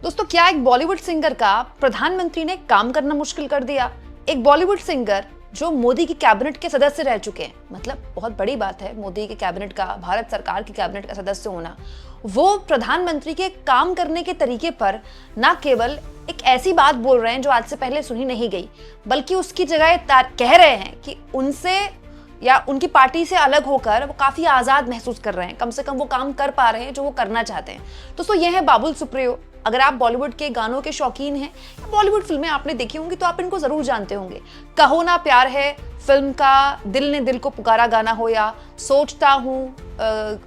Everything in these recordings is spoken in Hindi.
दोस्तों, क्या एक बॉलीवुड सिंगर का प्रधानमंत्री ने काम करना मुश्किल कर दिया? एक बॉलीवुड सिंगर जो मोदी की कैबिनेट के सदस्य रह चुके हैं, मतलब बहुत बड़ी बात है मोदी के कैबिनेट का, भारत सरकार की कैबिनेट का सदस्य होना। वो प्रधानमंत्री के काम करने के तरीके पर ना केवल एक ऐसी बात बोल रहे हैं जो आज से पहले सुनी नहीं गई, बल्कि उसकी जगह कह रहे हैं कि उनसे या उनकी पार्टी से अलग होकर वो काफी आजाद महसूस कर रहे हैं। कम से कम वो काम कर पा रहे हैं जो वो करना चाहते हैं। दोस्तों, ये है बाबुल सुप्रियो। अगर आप बॉलीवुड के गानों के शौकीन हैं या बॉलीवुड फिल्में आपने देखी होंगी तो आप इनको जरूर जानते होंगे। कहो ना प्यार है फिल्म का दिल ने दिल को पुकारा गाना हो, या सोचता हूँ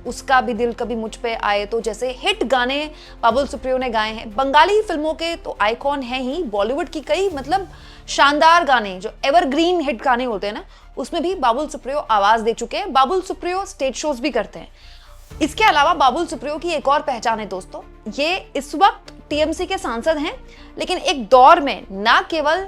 उसका भी दिल कभी मुझ पे आए, तो जैसे हिट गाने बाबुल सुप्रियो ने गाए हैं। बंगाली फिल्मों के तो आइकॉन है ही, बॉलीवुड की कई मतलब शानदार गाने जो एवरग्रीन हिट गाने होते हैं ना, उसमें भी बाबुल सुप्रियो आवाज दे चुके हैं। बाबुल सुप्रियो स्टेज शोज भी करते हैं। इसके अलावा बाबुल सुप्रियो की एक और पहचान है दोस्तों, ये इस वक्त टीएमसी के सांसद हैं, लेकिन एक दौर में ना केवल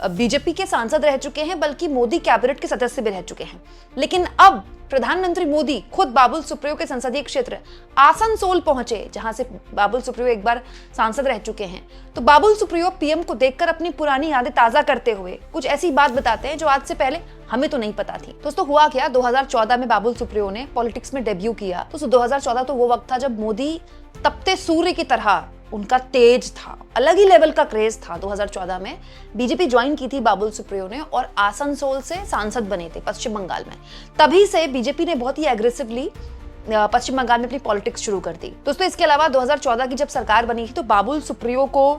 बीजेपी के सांसद रह चुके हैं बल्कि मोदी कैबिनेट के सदस्य भी रह चुके हैं। लेकिन अब प्रधानमंत्री मोदी खुद बाबुल सुप्रियो के संसदीय क्षेत्र आसनसोल पहुंचे, जहां से बाबुल सुप्रियो एक बार सांसद रह चुके हैं। तो बाबुल सुप्रियो पीएम को देखकर अपनी पुरानी यादें ताजा करते हुए कुछ ऐसी बात बताते हैं जो आज से पहले हमें तो नहीं पता थी। दोस्तों, हुआ क्या, 2014 में बाबुल सुप्रियो ने पॉलिटिक्स में डेब्यू किया। तो 2014 तो वो वक्त था जब मोदी तपते सूर्य की तरह उनका तेज था, अलग ही लेवल का क्रेज था। 2014 में बीजेपी ज्वाइन की थी बाबुल सुप्रियो ने और आसनसोल से सांसद बने थे पश्चिम बंगाल में। तभी से बीजेपी ने बहुत ही एग्रेसिवली पश्चिम बंगाल में अपनी पॉलिटिक्स शुरू कर दी। दोस्तों, इसके अलावा 2014 की जब सरकार बनी थी तो बाबुल सुप्रियो को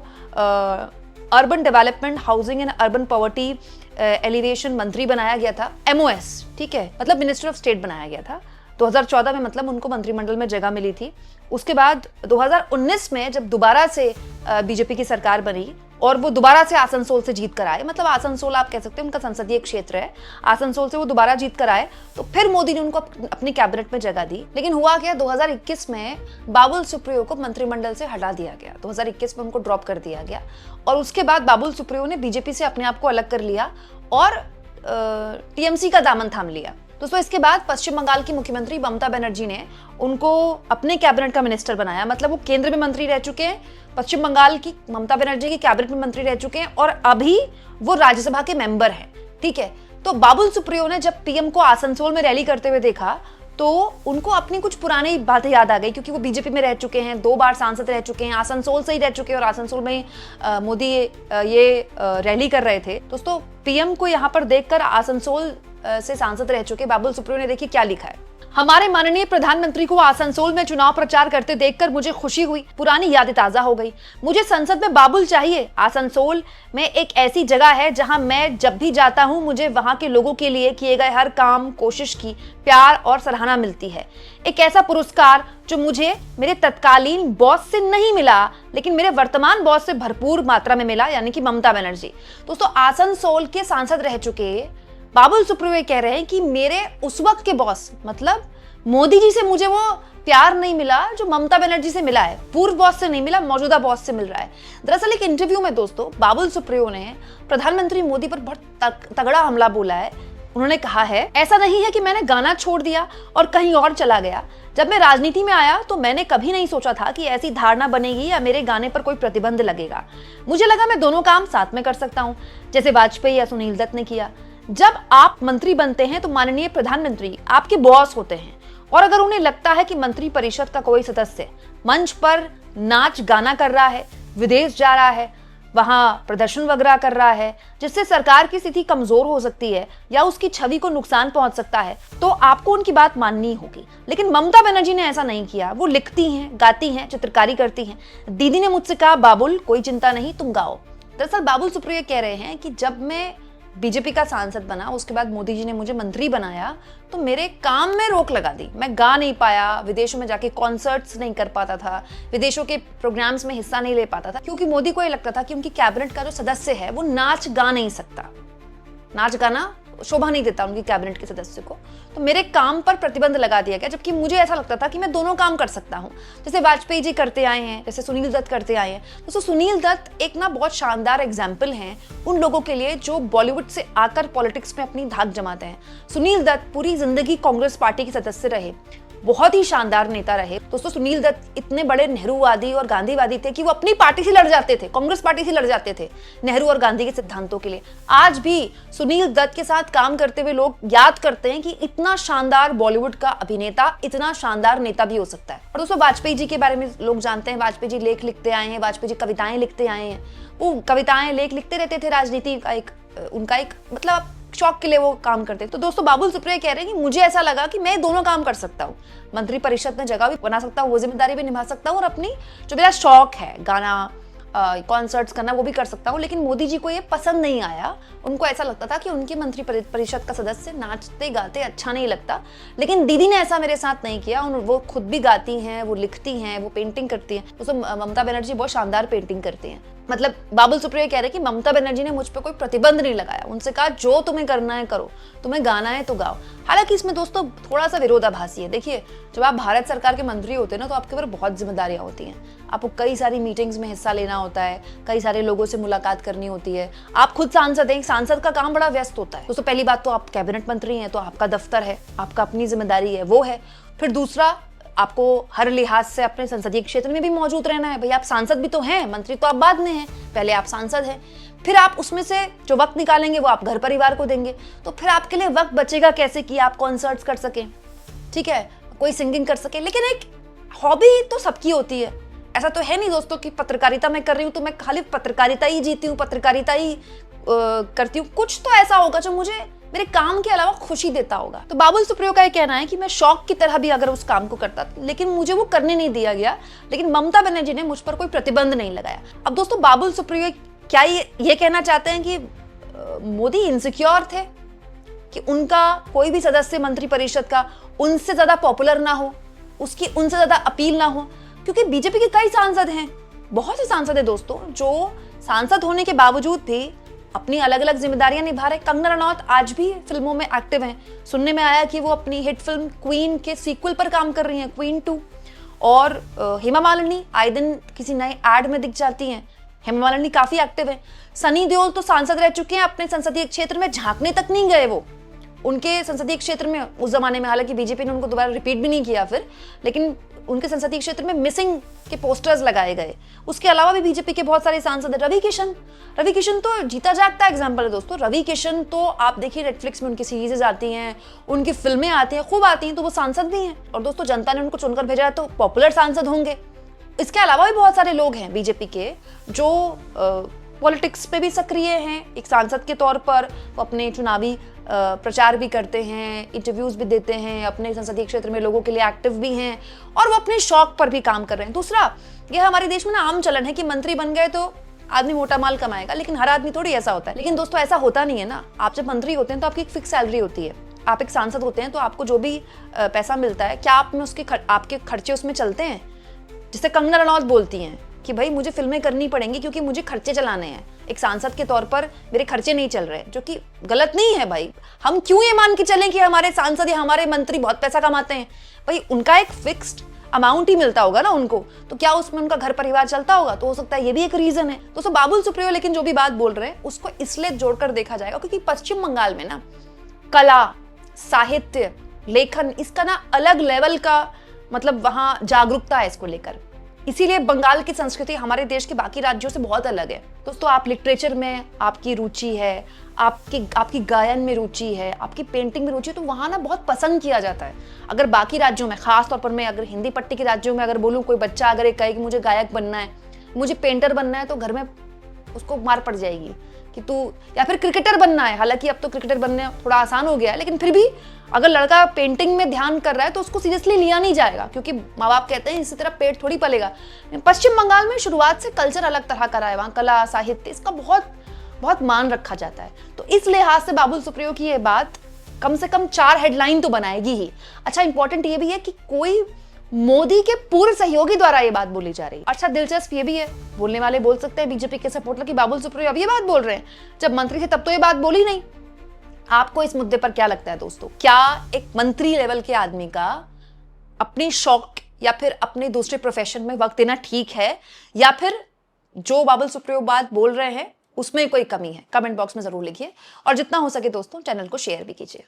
urban development, housing and urban poverty alleviation मंत्री बनाया गया था, MOS, ठीक है, मतलब मिनिस्टर ऑफ स्टेट बनाया गया था 2014 में, मतलब उनको मंत्रिमंडल में जगह मिली थी। उसके बाद 2019 में जब दोबारा से बीजेपी की सरकार बनी और वो दोबारा से आसनसोल से जीत कर आए, मतलब आसनसोल आप कह सकते हैं उनका संसदीय क्षेत्र है, आसनसोल से वो दोबारा जीत कर आए, तो फिर मोदी ने उनको अपनी कैबिनेट में जगह दी। लेकिन हुआ क्या, 2021 में बाबुल सुप्रियो को मंत्रिमंडल से हटा दिया गया, 2021 में उनको ड्रॉप कर दिया गया और उसके बाद बाबुल सुप्रियो ने बीजेपी से अपने आप को अलग कर लिया और टीएमसी का दामन थाम लिया। दोस्तों, इसके बाद पश्चिम बंगाल की मुख्यमंत्री ममता बनर्जी ने उनको अपने कैबिनेट का मिनिस्टर बनाया, मतलब वो केंद्र में मंत्री रह चुके हैं, पश्चिम बंगाल की ममता बनर्जी की कैबिनेट में मंत्री रह चुके हैं और अभी वो राज्यसभा के मेंबर हैं, ठीक है। तो बाबुल सुप्रियो ने जब पीएम को आसनसोल में रैली करते हुए देखा तो उनको अपनी कुछ पुरानी बातें याद आ गई, क्योंकि वो बीजेपी में रह चुके हैं, 2 बार सांसद रह चुके हैं, आसनसोल से ही रह चुके हैं और आसनसोल में मोदी ये रैली कर रहे थे। दोस्तों, पीएम को यहाँ पर देखकर आसनसोल से सांसद रह चुके बाबुल सुप्रियो ने देखिए क्या लिखा है। हमारे माननीय प्रधानमंत्री को आसनसोल में चुनाव प्रचार करते देखकर मुझे खुशी हुई, पुरानी यादें ताजा हो गई। मुझे संसद में बाबुल चाहिए। आसनसोल में एक ऐसी जगह है जहां मैं जब भी जाता हूं मुझे वहां के लोगों के लिए किए गए हर काम, कोशिश की प्यार और सराहना मिलती है। एक ऐसा पुरस्कार जो मुझे मेरे तत्कालीन बॉस से नहीं मिला लेकिन मेरे वर्तमान बॉस से भरपूर मात्रा में मिला, यानी कि ममता बनर्जी। दोस्तों, आसनसोल के सांसद रह चुके बाबुल सुप्रियो कह रहे हैं कि मेरे उस वक्त के बॉस मतलब मोदी जी से मुझे वो प्यार नहीं मिला जो ममता बनर्जी से मिला है, पूर्व बॉस से नहीं मिला, मौजूदा बॉस से मिल रहा है। दरअसल एक इंटरव्यू में दोस्तों बाबुल सुप्रियो ने प्रधानमंत्री मोदी पर बहुत तगड़ा हमला बोला है। उन्होंने कहा है, ऐसा नहीं है कि मैंने गाना छोड़ दिया और कहीं और चला गया। जब मैं राजनीति में आया तो मैंने कभी नहीं सोचा था कि ऐसी धारणा बनेगी या मेरे गाने पर कोई प्रतिबंध लगेगा। मुझे लगा मैं दोनों काम साथ में कर सकता हूँ, जैसे वाजपेयी या सुनील दत्त ने किया। जब आप मंत्री बनते हैं तो माननीय प्रधानमंत्री आपके बॉस होते हैं और अगर उन्हें लगता है कि मंत्री परिषद का कोई सदस्य मंच पर नाच गाना कर रहा है, विदेश जा रहा है, वहां प्रदर्शन वगैरह कर रहा है जिससे सरकार की स्थिति कमजोर हो सकती है या उसकी छवि को नुकसान पहुंच सकता है, तो आपको उनकी बात माननी होगी। लेकिन ममता बनर्जी ने ऐसा नहीं किया। वो लिखती हैं, गाती हैं, चित्रकारी करती हैं। दीदी ने मुझसे कहा, बाबुल कोई चिंता नहीं, तुम गाओ। दरअसल बाबुल सुप्रियो कह रहे हैं कि जब मैं बीजेपी का सांसद बना, उसके बाद मोदी जी ने मुझे मंत्री बनाया तो मेरे काम में रोक लगा दी। मैं गा नहीं पाया, विदेशों में जाके कॉन्सर्ट्स नहीं कर पाता था, विदेशों के प्रोग्राम्स में हिस्सा नहीं ले पाता था, क्योंकि मोदी को ये लगता था कि उनकी कैबिनेट का जो सदस्य है वो नाच गा नहीं सकता, नाच गाना शोभा नहीं देता उनकी कैबिनेट के सदस्य को। तो मेरे काम पर प्रतिबंध लगा दिया गया, जबकि मुझे ऐसा लगता था कि मैं दोनों काम कर सकता हूँ, जैसे वाजपेयी जी करते आए हैं, जैसे सुनील दत्त करते आए हैं। तो सुनील दत्त एक ना बहुत शानदार एग्जाम्पल हैं उन लोगों के लिए जो बॉलीवुड से आकर पॉलिटिक्स में अपनी धाक जमाते हैं। सुनील दत्त पूरी जिंदगी कांग्रेस पार्टी के सदस्य रहे बहुत ही शानदार नेता रहे। दोस्तों सुनील दत्त इतने बड़े नेहरूवादी और गांधीवादी थे कि वो अपनी पार्टी से लड़ जाते थे, कांग्रेस पार्टी से लड़ जाते थे नेहरू और गांधी के सिद्धांतों के लिए। आज भी सुनील दत्त के साथ काम करते हुए लोग याद करते हैं कि इतना शानदार बॉलीवुड का अभिनेता इतना शानदार नेता भी हो सकता है। और दोस्तों वाजपेयी जी के बारे में लोग जानते हैं, वाजपेयी जी लेख लिखते आए हैं, वाजपेयी जी कविताएं लिखते आए हैं। वो कविताएं लेख लिखते रहते थे, राजनीति का उनका एक मतलब शौक के लिए वो काम करते। तो दोस्तों बाबुल सुप्रियो कह रहे हैं कि मुझे ऐसा लगा कि मैं दोनों काम कर सकता हूँ, मंत्री परिषद में जगह भी बना सकता हूँ, वो जिम्मेदारी भी निभा सकता हूँ और अपनी जो मेरा शौक है गाना कॉन्सर्ट्स करना वो भी कर सकता हूँ। लेकिन मोदी जी को ये पसंद नहीं आया। उनको ऐसा लगता था कि उनके मंत्री परिषद का सदस्य नाचते गाते अच्छा नहीं लगता। लेकिन दीदी ने ऐसा मेरे साथ नहीं किया। वो खुद भी गाती हैं, वो लिखती हैं, वो पेंटिंग करती हैं। दोस्तों ममता बनर्जी बहुत शानदार पेंटिंग करती हैं। मतलब बाबुल सुप्रियो कह रहे हैं कि ममता बनर्जी ने मुझ पर कोई प्रतिबंध नहीं लगाया, उनसे कहा जो तुम्हें करना है करो, तुम्हें गाना है तो गाओ। हालांकि इसमें दोस्तों थोड़ा सा विरोधाभासी है। देखिए जब आप भारत सरकार के मंत्री होते हैं ना तो आपके ऊपर बहुत जिम्मेदारियां होती हैं। आपको कई सारी मीटिंग्स में हिस्सा लेना होता है, कई सारे लोगों से मुलाकात करनी होती है। आप खुद सांसद हैं, सांसद का काम बड़ा व्यस्त होता है। दोस्तों पहली बात तो आप कैबिनेट मंत्री हैं तो आपका दफ्तर है, आपका अपनी जिम्मेदारी है वो है। फिर दूसरा आपको हर लिहाज से अपने संसदीय क्षेत्र में भी मौजूद रहना है। भाई आप सांसद भी तो हैं, मंत्री तो आप बाद में हैं, पहले आप सांसद हैं। फिर आप उसमें से जो वक्त निकालेंगे वो आप घर परिवार को देंगे। तो फिर आपके लिए वक्त बचेगा कैसे कि आप कॉन्सर्ट्स कर सकें, ठीक है, कोई सिंगिंग कर सके। लेकिन एक हॉबी तो सबकी होती है। ऐसा तो है नहीं दोस्तों कि पत्रकारिता मैं कर रही हूँ तो मैं खाली पत्रकारिता ही जीती हूँ, पत्रकारिता ही करती हूँ। कुछ तो ऐसा होगा जो मुझे मेरे काम के अलावा खुशी देता होगा। तो बाबुल सुप्रियो का ये कहना है कि मैं शौक की तरह भी अगर उस काम को करता लेकिन मुझे वो करने नहीं दिया गया, लेकिन ममता बनर्जी ने मुझ पर कोई प्रतिबंध नहीं लगाया। अब दोस्तों बाबुल सुप्रियो क्या ये कहना चाहते हैं कि मोदी इनसिक्योर थे कि उनका कोई भी सदस्य मंत्री परिषद का उनसे ज्यादा पॉपुलर ना हो, उसकी उनसे ज्यादा अपील ना हो? क्योंकि बीजेपी के कई सांसद हैं, बहुत से सांसद हैं दोस्तों जो सांसद होने के बावजूद भी अपनी अलग अलग जिम्मेदारियां निभा रहे। कंगना रनौत आज भी फिल्मों में एक्टिव हैं। सुनने में आया कि वो अपनी हिट फिल्म क्वीन के सीक्वल पर काम कर रही हैं, क्वीन 2। और हेमा मालिनी आए दिन किसी नए एड में दिख जाती हैं। हेमा मालिनी काफी एक्टिव है। सनी देओल तो सांसद रह चुके हैं, अपने संसदीय क्षेत्र में झांकने तक नहीं गए वो। उनके संसदीय क्षेत्र में उस जमाने में, हालांकि बीजेपी ने उनको दोबारा रिपीट भी नहीं किया फिर, लेकिन उनके संसदीय क्षेत्र में मिसिंग के पोस्टर्स लगाए गए। उसके अलावा भी बीजेपी के बहुत सारे सांसद हैं। रवि किशन तो जीता जागता एग्जाम्पल है दोस्तों। रवि किशन तो आप देखिए नेटफ्लिक्स में उनकी सीरीजेस आती हैं, उनकी फिल्में आती हैं, खूब आती हैं, तो वो सांसद भी हैं। और दोस्तों जनता ने उनको चुनकर भेजा है तो पॉपुलर सांसद होंगे। इसके अलावा भी बहुत सारे लोग हैं बीजेपी के जो पॉलिटिक्स पे भी सक्रिय हैं। एक सांसद के तौर पर वो अपने चुनावी प्रचार भी करते हैं, इंटरव्यूज भी देते हैं, अपने संसदीय क्षेत्र में लोगों के लिए एक्टिव भी हैं और वो अपने शौक पर भी काम कर रहे हैं। दूसरा, यह हमारे देश में ना आम चलन है कि मंत्री बन गए तो आदमी मोटा माल कमाएगा, लेकिन हर आदमी थोड़ी ऐसा होता है। लेकिन दोस्तों ऐसा होता नहीं है ना। आप जब मंत्री होते हैं तो आपकी एक फिक्स सैलरी होती है। आप एक सांसद होते हैं तो आपको जो भी पैसा मिलता है, क्या आप में उसके आपके खर्चे उसमें चलते हैं? जिसे कंगना रनौत बोलती हैं कि भाई मुझे फिल्में करनी पड़ेंगी क्योंकि मुझे खर्चे चलाने हैं, एक सांसद के तौर पर मेरे खर्चे नहीं चल रहे, जो कि गलत नहीं है। भाई हम क्यों ये मान के चलें कि हमारे सांसद या हमारे मंत्री बहुत पैसा कमाते हैं? भाई उनका एक फिक्स्ड अमाउंट ही मिलता होगा ना उनको, तो क्या उसमें उनका घर परिवार चलता होगा? तो हो सकता है ये भी एक रीजन है। दोस्तों बाबुल सुप्रियो लेकिन जो भी बात बोल रहे हैं उसको इसलिए जोड़कर देखा जाएगा क्योंकि पश्चिम बंगाल में ना कला, साहित्य, लेखन, इसका ना अलग लेवल का मतलब वहां जागरूकता है इसको लेकर। इसीलिए बंगाल की संस्कृति हमारे देश के बाकी राज्यों से बहुत अलग है। दोस्तों आप लिटरेचर में आपकी रुचि है, आपकी गायन में रुचि है, आपकी पेंटिंग में रुचि है, तो वहाँ ना बहुत पसंद किया जाता है। अगर बाकी राज्यों में, खास तौर पर मैं अगर हिंदी पट्टी के राज्यों में अगर बोलूँ, कोई बच्चा अगर एक कहे कि मुझे गायक बनना है, मुझे पेंटर बनना है, तो घर में उसको मार पड़ जाएगी कि तू, या फिर क्रिकेटर बनना है। हालांकि अब तो क्रिकेटर बनना थोड़ा आसान हो गया है, लेकिन फिर भी अगर लड़का पेंटिंग में ध्यान कर रहा है तो उसको सीरियसली लिया नहीं जाएगा क्योंकि माँ बाप कहते हैं इसी तरह पेट थोड़ी पलेगा। पश्चिम बंगाल में शुरुआत से कल्चर अलग तरह का रहा है, वहाँ कला, साहित्य, इसका बहुत बहुत मान रखा जाता है। तो इस लिहाज से बाबुल सुप्रियो की ये बात कम से कम 4 हेडलाइन तो बनाएगी ही। अच्छा, इंपॉर्टेंट ये भी है कि कोई मोदी के पूर्व सहयोगी द्वारा ये बात बोली जा रही है। अच्छा, दिलचस्प ये भी है, बोलने वाले बोल सकते हैं बीजेपी के सपोर्टर कि बाबुल सुप्रियो अब ये बात बोल रहे हैं, जब मंत्री थे तब तो ये बात बोली नहीं। आपको इस मुद्दे पर क्या लगता है दोस्तों? क्या एक मंत्री लेवल के आदमी का अपने शौक या फिर अपने दूसरे प्रोफेशन में वक्त देना ठीक है, या फिर जो बाबुल सुप्रियो बात बोल रहे हैं उसमें कोई कमी है? कमेंट बॉक्स में जरूर लिखिए और जितना हो सके दोस्तों चैनल को शेयर भी कीजिए।